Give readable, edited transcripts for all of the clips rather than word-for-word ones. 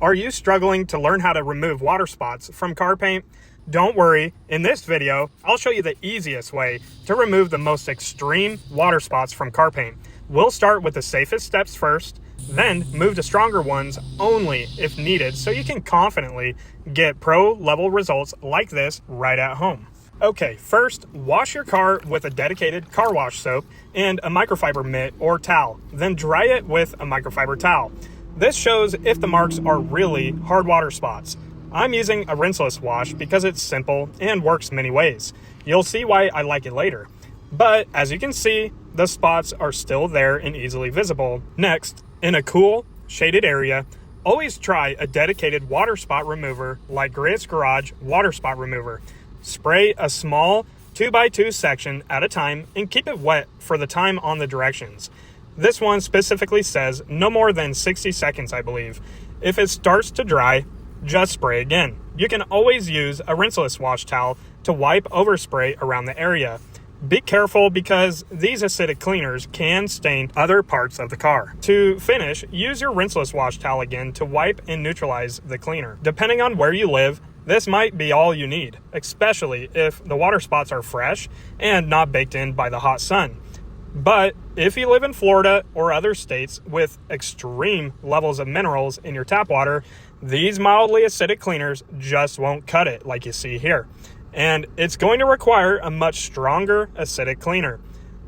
Are you struggling to learn how to remove water spots from car paint? Don't worry, in this video, I'll show you the easiest way to remove the most extreme water spots from car paint. We'll start with the safest steps first, then move to stronger ones only if needed so you can confidently get pro level results like this right at home. Okay, first, wash your car with a dedicated car wash soap and a microfiber mitt or towel, then dry it with a microfiber towel. This shows if the marks are really hard water spots. I'm using a rinseless wash because it's simple and works many ways. You'll see why I like it later. But as you can see, the spots are still there and easily visible. Next, in a cool, shaded area, always try a dedicated water spot remover like Grit's Garage Water Spot Remover. Spray a small 2x2 section at a time and keep it wet for the time on the directions. This one specifically says no more than 60 seconds, I believe. If it starts to dry, just spray again. You can always use a rinseless wash towel to wipe overspray around the area. Be careful because these acidic cleaners can stain other parts of the car. To finish, use your rinseless wash towel again to wipe and neutralize the cleaner. Depending on where you live, this might be all you need, especially if the water spots are fresh and not baked in by the hot sun. But if you live in Florida or other states with extreme levels of minerals in your tap water, these mildly acidic cleaners just won't cut it like you see here. And it's going to require a much stronger acidic cleaner.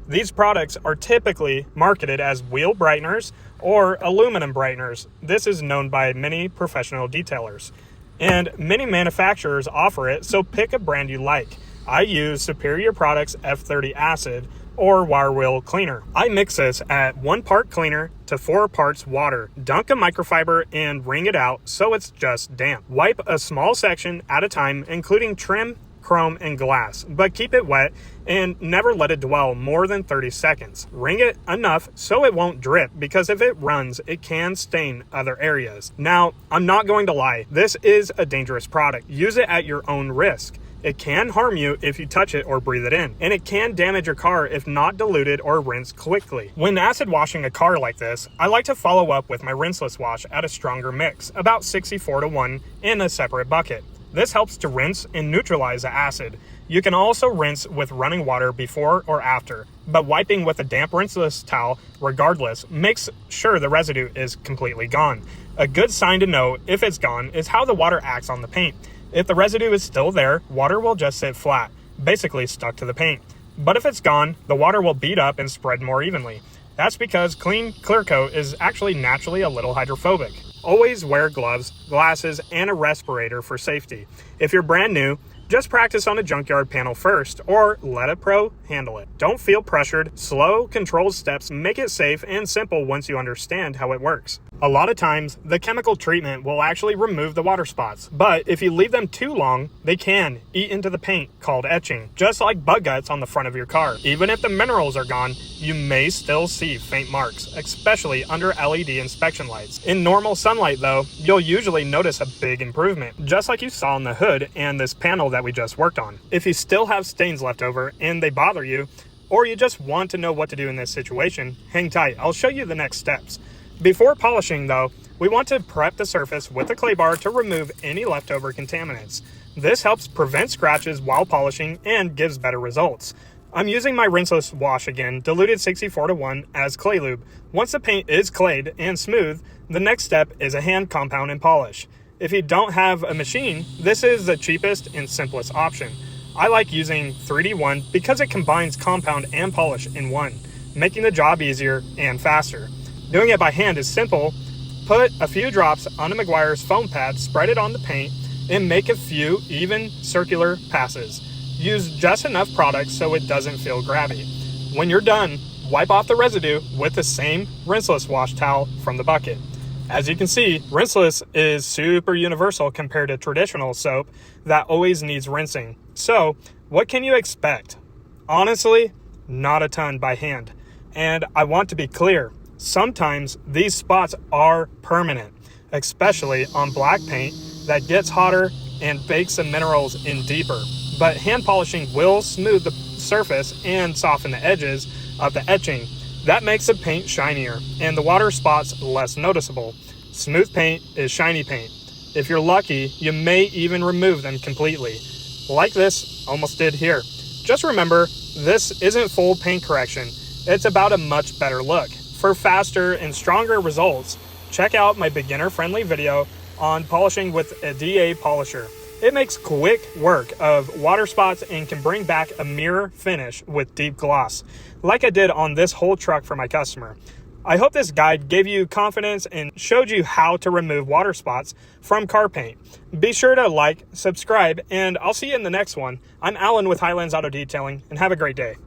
These products are typically marketed as wheel brighteners or aluminum brighteners. This is known by many professional detailers. And many manufacturers offer it, so pick a brand you like. I use Superior Products F30 Acid or wire wheel cleaner. I mix this at 1 part cleaner to 4 parts water. Dunk a microfiber and wring it out so it's just damp. Wipe a small section at a time, including trim, chrome, and glass, but keep it wet and never let it dwell more than 30 seconds. Wring it enough so it won't drip, because if it runs, it can stain other areas. Now, I'm not going to lie, this is a dangerous product. Use it at your own risk. It can harm you if you touch it or breathe it in, and it can damage your car if not diluted or rinsed quickly. When acid washing a car like this, I like to follow up with my rinseless wash at a stronger mix, about 64-1 in a separate bucket. This helps to rinse and neutralize the acid. You can also rinse with running water before or after, but wiping with a damp rinseless towel regardless makes sure the residue is completely gone. A good sign to know if it's gone is how the water acts on the paint. If the residue is still there, water will just sit flat, basically stuck to the paint. But if it's gone, the water will bead up and spread more evenly. That's because clean clear coat is actually naturally a little hydrophobic. Always wear gloves, glasses, and a respirator for safety. If you're brand new, just practice on a junkyard panel first, or let a pro handle it. Don't feel pressured. Slow, controlled steps make it safe and simple once you understand how it works. A lot of times, the chemical treatment will actually remove the water spots, but if you leave them too long, they can eat into the paint, called etching, just like bug guts on the front of your car. Even if the minerals are gone, you may still see faint marks, especially under LED inspection lights. In normal sunlight though, you'll usually notice a big improvement, just like you saw on the hood and this panel that we just worked on. If you still have stains left over and they bother you, or you just want to know what to do in this situation, hang tight. I'll show you the next steps. Before polishing though, we want to prep the surface with a clay bar to remove any leftover contaminants. This helps prevent scratches while polishing and gives better results. I'm using my rinseless wash again, diluted 64-1 as clay lube. Once the paint is clayed and smooth, the next step is a hand compound and polish. If you don't have a machine, this is the cheapest and simplest option. I like using 3D1 because it combines compound and polish in one, making the job easier and faster. Doing it by hand is simple. Put a few drops on a Meguiar's foam pad, spread it on the paint, and make a few even circular passes. Use just enough product so it doesn't feel grabby. When you're done, wipe off the residue with the same rinseless wash towel from the bucket. As you can see, rinseless is super universal compared to traditional soap that always needs rinsing. So, what can you expect? Honestly, not a ton by hand. And I want to be clear, sometimes these spots are permanent, especially on black paint that gets hotter and bakes the minerals in deeper. But hand polishing will smooth the surface and soften the edges of the etching. That makes the paint shinier and the water spots less noticeable. Smooth paint is shiny paint. If you're lucky, you may even remove them completely, like this almost did here. Just remember, this isn't full paint correction. It's about a much better look. For faster and stronger results, check out my beginner-friendly video on polishing with a DA polisher. It makes quick work of water spots and can bring back a mirror finish with deep gloss, like I did on this whole truck for my customer. I hope this guide gave you confidence and showed you how to remove water spots from car paint. Be sure to like, subscribe, and I'll see you in the next one. I'm Alan with Highlands Auto Detailing, and have a great day.